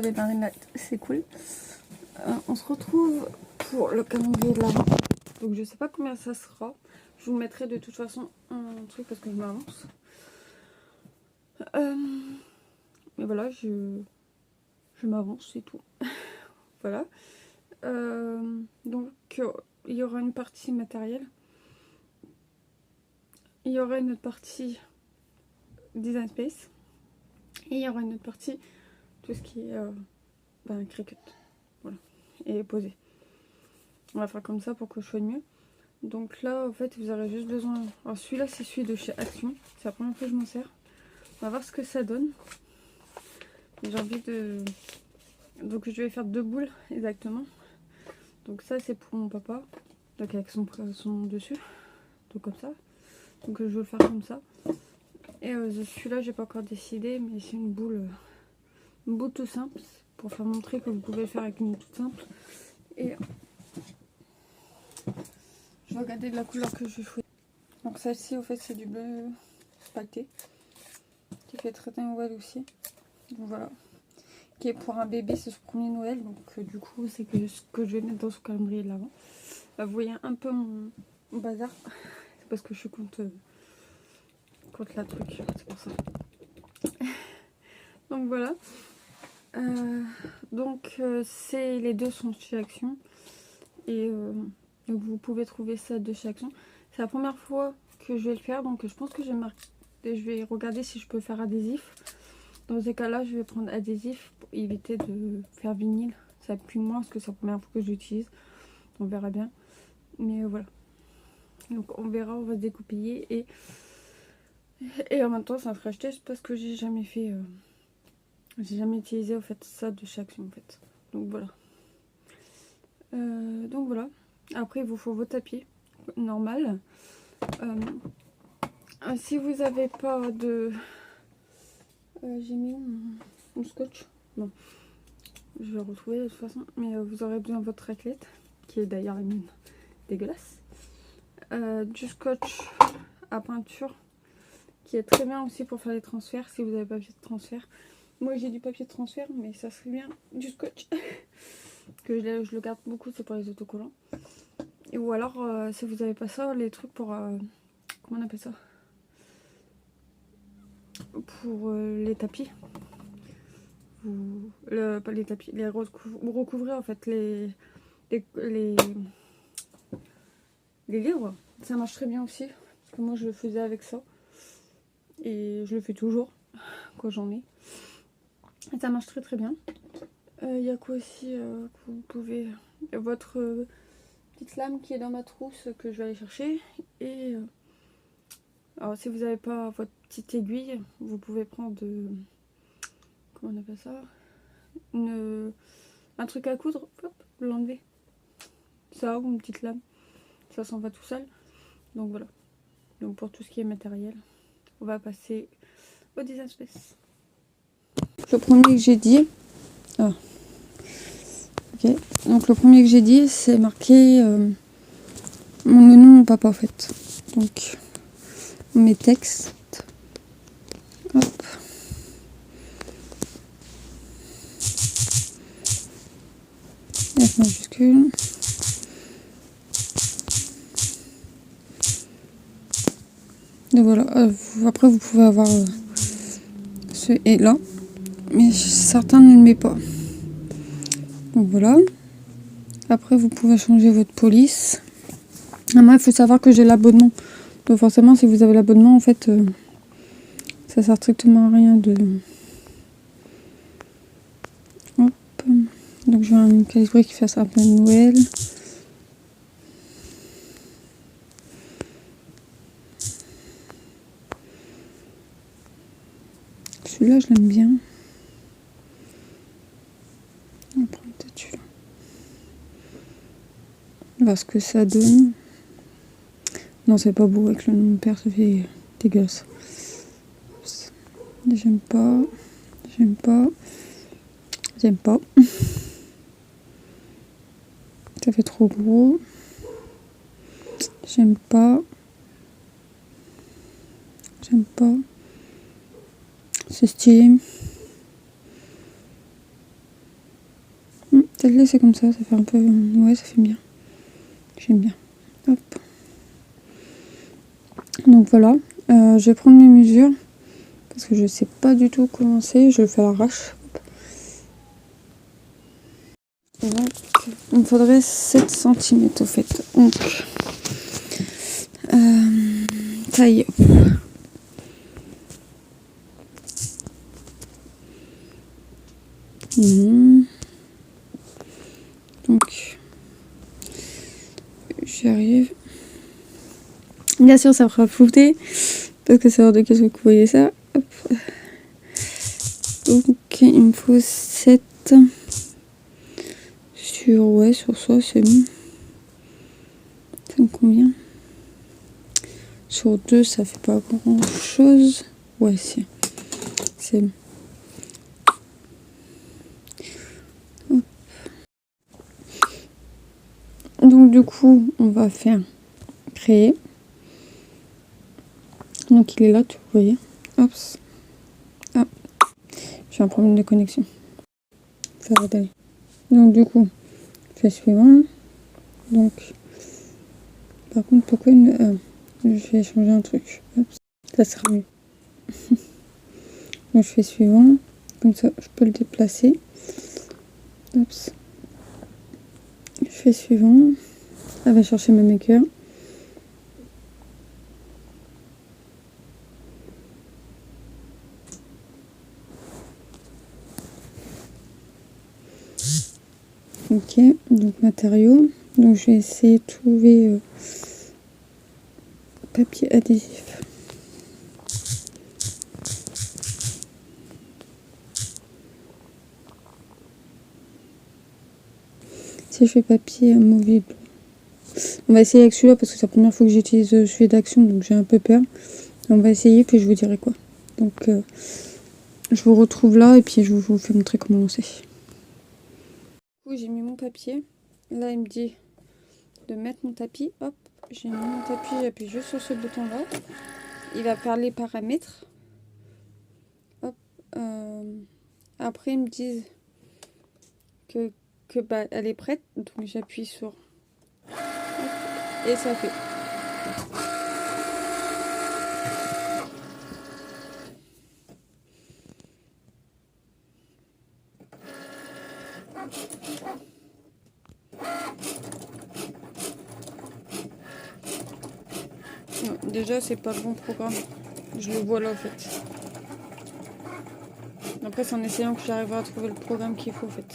avez Marinette, c'est cool. On se retrouve pour le calendrier de l'Avent. Donc je sais pas combien ça sera. Je vous mettrai de toute façon un truc parce que je m'avance. Mais voilà, je m'avance, c'est tout. Voilà. Donc il y aura une partie matérielle. Il y aura une autre partie Design Space. Et il y aura une autre partie, tout ce qui est Cricut. Voilà. Et posé. On va faire comme ça pour que je sois mieux. Donc là, en fait, vous aurez juste besoin... Alors celui-là, c'est celui de chez Action. C'est la première fois que je m'en sers. On va voir ce que ça donne. J'ai envie de... Donc je vais faire 2 boules, exactement. Donc ça, c'est pour mon papa. Donc avec son dessus. Donc comme ça. Donc je vais le faire comme ça. Et celui-là, j'ai pas encore décidé, mais c'est une boule tout simple. Pour faire montrer que vous pouvez le faire avec une toute simple. Et je vais regarder de la couleur que je vais choisir. Donc celle-ci, au fait, c'est du bleu pâté. Qui fait très bien Noël aussi. Donc voilà. Qui est pour un bébé, c'est son premier Noël. Donc du coup, c'est ce que je vais mettre dans son calendrier de l'Avent. Vous voyez un peu mon bazar. C'est parce que je suis contre la truc. C'est pour ça. Donc voilà. C'est les deux sont chez Action. Et donc vous pouvez trouver ça de chez Action. C'est la première fois que je vais le faire. Donc je pense que je vais regarder si je peux faire adhésif. Dans ces cas-là, je vais prendre adhésif pour éviter de faire vinyle. Ça pue moins parce que c'est la première fois que j'utilise. On verra bien. Mais voilà. Donc on verra, on va se découpiller. Et en même temps, c'est un fresh test parce que j'ai jamais fait... j'ai jamais utilisé en fait ça de chez Action en fait. Donc voilà. Après, il vous faut vos tapis. Normal. Si vous n'avez pas de... j'ai mis mon scotch. Bon. Je vais le retrouver de toute façon. Mais vous aurez besoin de votre raclette. Qui est d'ailleurs dégueulasse. Du scotch à peinture. Qui est très bien aussi pour faire les transferts. Si vous avez papier de transfert. Moi j'ai du papier de transfert. Mais ça serait bien du scotch. Que je le garde beaucoup. C'est pour les autocollants. Ou alors si vous n'avez pas ça. Les trucs pour... comment on appelle ça? Pour les tapis. Pas les tapis, vous recouvrez en fait les livres. Ça marche très bien aussi, parce que moi je le faisais avec ça. Et je le fais toujours, quand j'en ai. Et ça marche très très bien. Il y a quoi aussi que vous pouvez... Votre petite lame qui est dans ma trousse que je vais aller chercher. Et alors si vous n'avez pas votre petite aiguille, vous pouvez prendre... comment on appelle ça? Un truc à coudre, hop, l'enlever. Ça ou une petite lame. Ça s'en va tout seul. Donc voilà. Donc pour tout ce qui est matériel, on va passer au Design Space. Le premier que j'ai dit... Ah. Ok. Donc le premier que j'ai dit, c'est marqué le nom de mon papa en fait. Donc mes textes. Hop. F majuscule. Et voilà. Après vous pouvez avoir ce et là. Mais certains ne le mettent pas. Donc voilà. Après vous pouvez changer votre police. Moi il faut savoir que j'ai l'abonnement. Donc forcément si vous avez l'abonnement en fait ça sert strictement à rien de... Hop. Donc je veux un calibré qui fasse un peu de Noël. Celui-là je l'aime bien. On va prendre peut-être celui-là. On va voir ce que ça donne. Non c'est pas beau avec le nom de mon père, ça fait dégueulasse. J'aime pas. J'aime pas. J'aime pas. Ça fait trop gros. J'aime pas. J'aime pas. C'est stylé. peut-être laisser comme ça fait un peu... Ouais, ça fait bien. J'aime bien. Hop. Donc voilà, je vais prendre mes mesures parce que je sais pas du tout comment c'est, je le fais à l'arrache. Et donc, il me faudrait 7 cm au fait. Donc, taille. Donc, j'y arrive. Bien sûr, ça fera flouter parce que c'est hors de question que vous voyez ça. Hop. Donc, il me faut 7 sur ça, c'est bon. Ça me convient. Sur 2, ça fait pas grand chose. Ouais, si. C'est bon. Hop. Donc, du coup, on va faire créer. Donc, il est là, tu voyez. Hop. Ah. J'ai un problème de connexion. Ça va aller. Donc, du coup, je fais suivant. Donc, par contre, pourquoi je vais changer un truc. Hop. Ça sera mieux. Donc, je fais suivant. Comme ça, je peux le déplacer. Hop. Je fais suivant. Elle va chercher ma maker. Ok, donc matériaux. Donc je vais essayer de trouver papier adhésif. Si je fais papier amovible, on va essayer avec celui-là parce que c'est la première fois que j'utilise celui d'action, donc j'ai un peu peur. On va essayer puis je vous dirai quoi. Donc je vous retrouve là et puis je vous fais montrer comment lancer. Du coup j'ai mis mon papier. Là il me dit de mettre mon tapis. Hop, j'ai mis mon tapis, j'appuie juste sur ce bouton là. Il va faire les paramètres. Hop. Après ils me disent que bah, elle est prête, donc j'appuie sur hop, et ça fait. Non, déjà c'est pas le bon programme, je le vois là en fait. Après c'est en essayant que j'arriverai à trouver le programme qu'il faut en fait.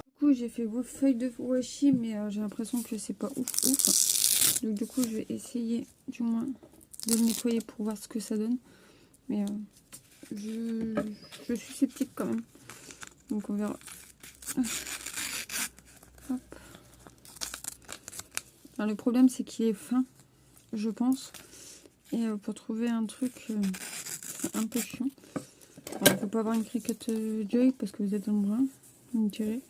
Du coup j'ai fait vos feuilles de washi mais j'ai l'impression que c'est pas ouf. Donc du coup je vais essayer du moins de le nettoyer pour voir ce que ça donne. Mais je suis sceptique quand même. Donc on verra. Hop. Alors le problème c'est qu'il est fin, je pense. Et pour trouver un truc un peu chiant. Alors, il ne faut pas avoir une cricket d'œil parce que vous êtes dans le brun. Vous me direz.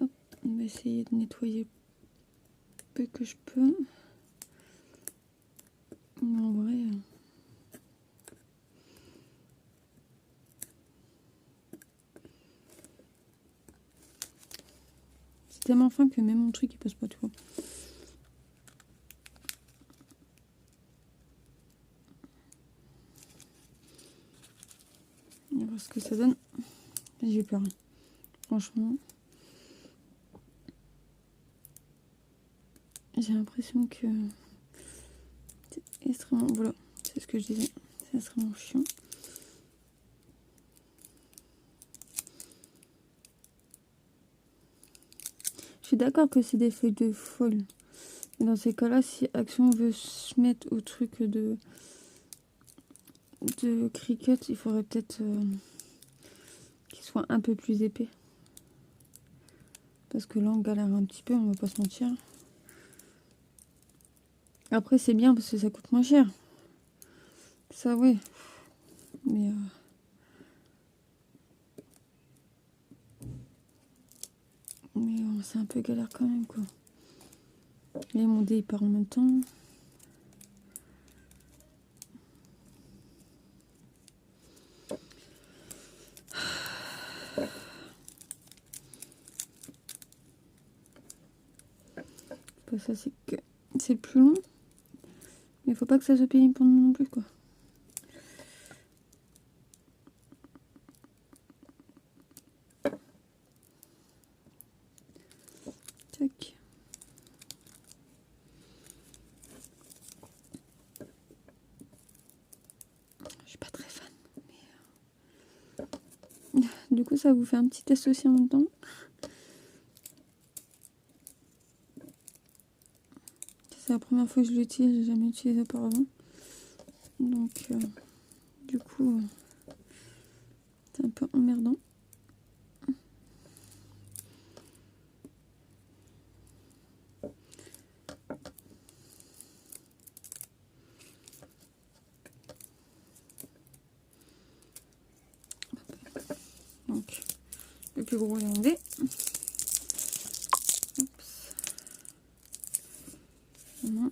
Hop, on va essayer de nettoyer le peu que je peux. Mais en vrai... c'est tellement fin que même mon truc il passe pas tout. On va voir ce que ça donne. J'ai peur. Franchement. J'ai l'impression que c'est extrêmement... Voilà, c'est ce que je disais. C'est extrêmement chiant. Je suis d'accord que c'est des feuilles de folle. Dans ces cas-là, si Action veut se mettre au truc de cricket, il faudrait peut-être qu'il soit un peu plus épais. Parce que là, on galère un petit peu, on va pas se mentir. Après, c'est bien parce que ça coûte moins cher. Ça, oui. Mais... Mais c'est un peu galère quand même, quoi. Et mon dé il part en même temps. Ça, c'est que c'est plus long. Mais il faut pas que ça se pénible pour nous non plus, quoi. Tac. Je suis pas très fan. Mais du coup, ça vous fait un petit test aussi en même temps. C'est la première fois que je l'utilise, j'ai jamais utilisé auparavant. Donc, du coup, c'est un peu emmerdant. Donc, le plus gros irlandais. Voilà.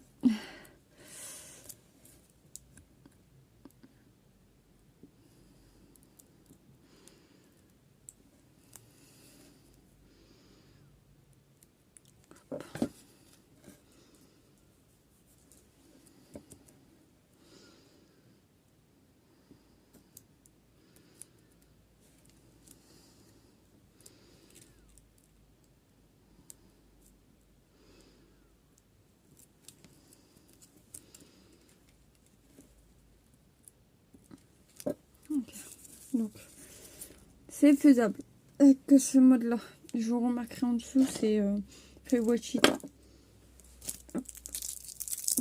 Okay. Donc, c'est faisable avec ce mode là. Je vous remarquerai en dessous, c'est fait watch it.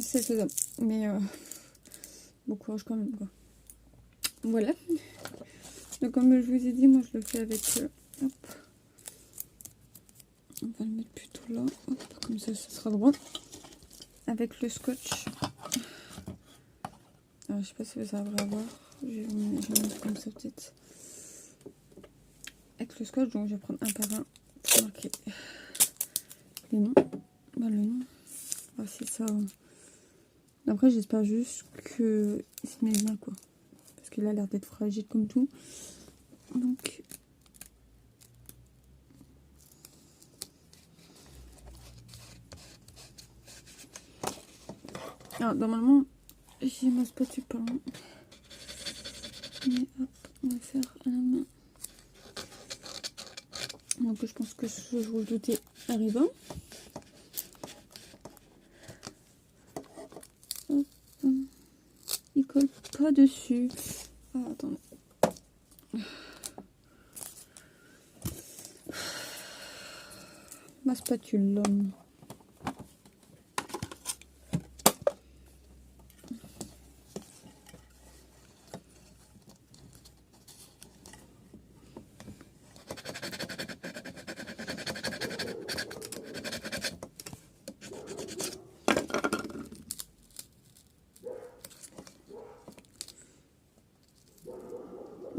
C'est faisable, mais bon courage quand même, quoi. Voilà. Donc comme je vous ai dit, moi je le fais avec hop. On va le mettre plutôt là, hop, comme ça ce sera droit. Avec le scotch. Alors, je sais pas si vous arriverez à voir. Je vais mettre comme ça peut-être. Avec le scotch, donc je vais prendre un par un pour marquer les noms. Bah, le nom. Ah, c'est ça. Après, j'espère juste qu'il se met bien, quoi. Parce qu'il a l'air d'être fragile comme tout. Donc. Alors, normalement, j'ai ma spatule pas loin. Mais hop, on va faire à la main. Donc, je pense que ce que je vous doutais arrive. Hop. Il colle pas dessus. Ah, attendez. Ma spatule.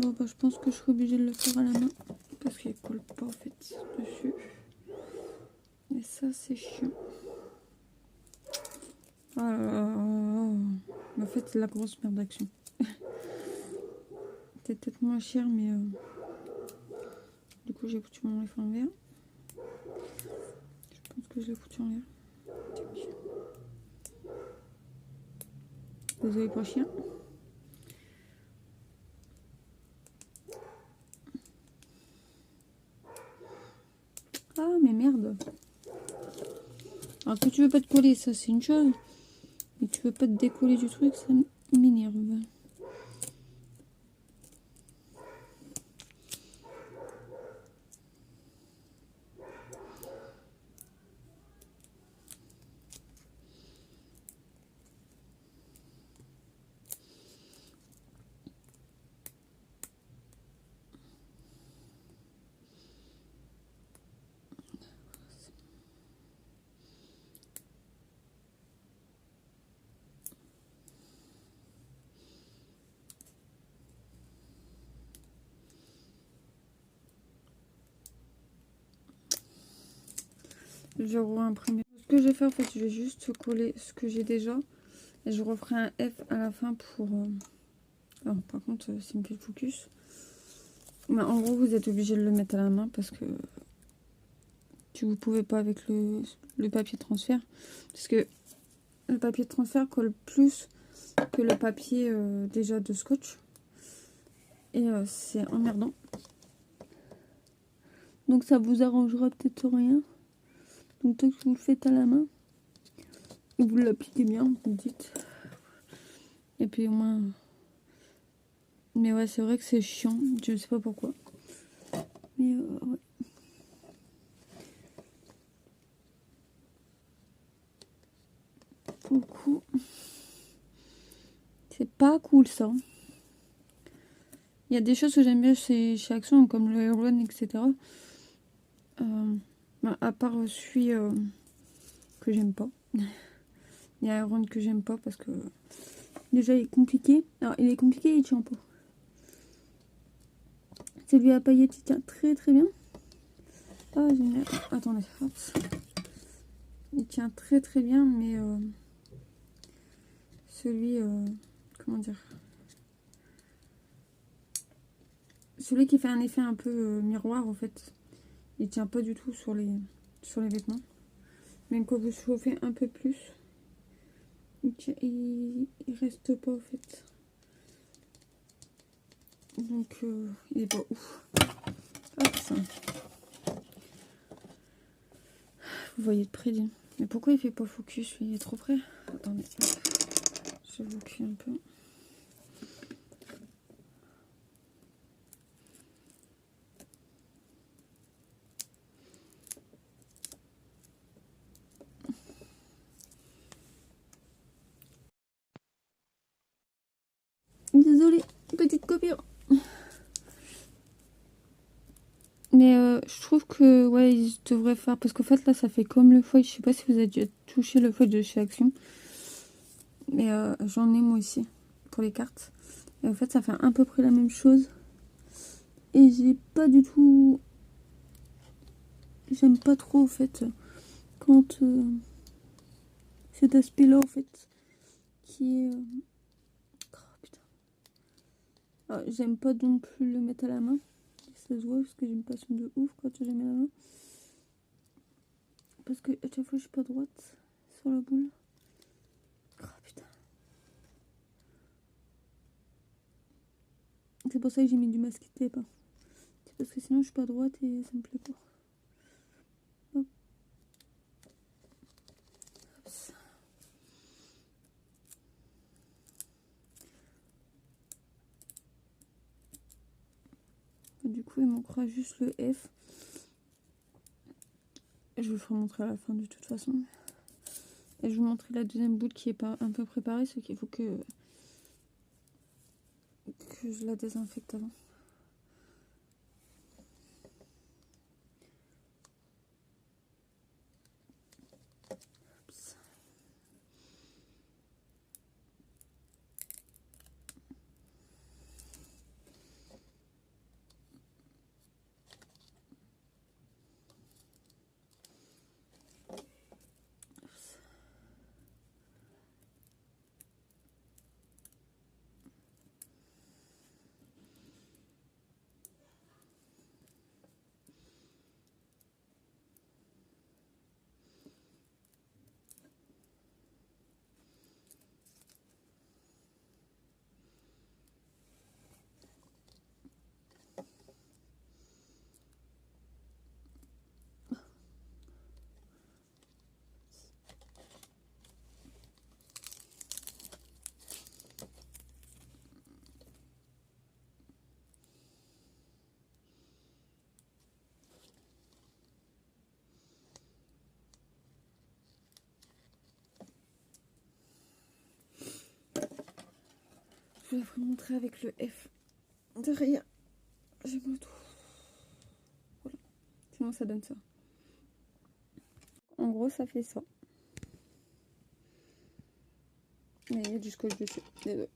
Bon, bah, je pense que je serai obligée de le faire à la main. Parce qu'il colle pas en fait dessus. Et ça, c'est chiant. En fait, c'est la grosse merde d'action. C'était peut-être moins cher, mais du coup, j'ai foutu mon iPhone en l'air. Je pense que je l'ai foutu en l'air. Désolé pour le chien. Ah, mais merde. Alors que tu veux pas te coller, ça c'est une chose. Mais tu veux pas te décoller du truc, ça m'énerve. Je vais réimprimer. Ce que je vais faire, en fait, je vais juste coller ce que j'ai déjà. Et je referai un F à la fin pour... Alors, par contre, ça me fait le focus. Mais en gros, vous êtes obligé de le mettre à la main parce que vous pouvez pas avec le papier de transfert. Parce que le papier de transfert colle plus que le papier déjà de scotch. Et c'est emmerdant. Donc ça vous arrangera peut-être rien. Donc tant que vous le faites à la main, vous l'appliquez bien, vous me dites. Et puis au moins... Mais ouais, c'est vrai que c'est chiant. Je sais pas pourquoi. Mais ouais. Pour le coup, c'est pas cool ça. Il y a des choses que j'aime bien chez Action, comme le Air One, etc. À part celui que j'aime pas. Il y a Air One que j'aime pas parce que déjà il est compliqué. Alors il est compliqué, il tient pas. Celui à paillettes, il tient très très bien. Ah génial. Attendez, hop. Il tient très très bien, mais celui, comment dire, celui qui fait un effet un peu miroir en fait, il tient pas du tout sur les vêtements. Même quand vous chauffez un peu plus, il reste pas en fait. Donc il est pas ouf. Hop, ça. Vous voyez de près. Mais pourquoi il fait pas focus? Il est trop près. Attendez. Je vous cuis un peu. Désolée, petite coupure. Mais je trouve que ouais, ils devraient faire, parce qu'en fait là ça fait comme le foil. Je sais pas si vous avez déjà touché le foil de chez Action. Mais j'en ai moi aussi pour les cartes. Et en fait ça fait à peu près la même chose. Et j'ai pas du tout... J'aime pas trop en fait quand cet aspect là en fait qui est... Oh, putain. Ah, j'aime pas non plus le mettre à la main. Ça se voit parce que j'ai une passion de ouf quand je le mets à la main. Parce que à chaque fois je suis pas droite sur la boule. Oh putain. C'est pour ça que j'ai mis du masking tape. Hein. C'est parce que sinon je suis pas droite et ça me plaît pas. Hop. Hop. Du coup il manquera juste le F. Je vous le ferai montrer à la fin de toute façon. Et je vous montrerai la deuxième boule qui est pas un peu préparée, ce qu'il faut que je la désinfecte avant. Je vais vous montrer avec le F derrière. J'ai mal tout. Voilà. Sinon ça donne ça. En gros ça fait ça. Mais il y a du scotch dessus. Désolé.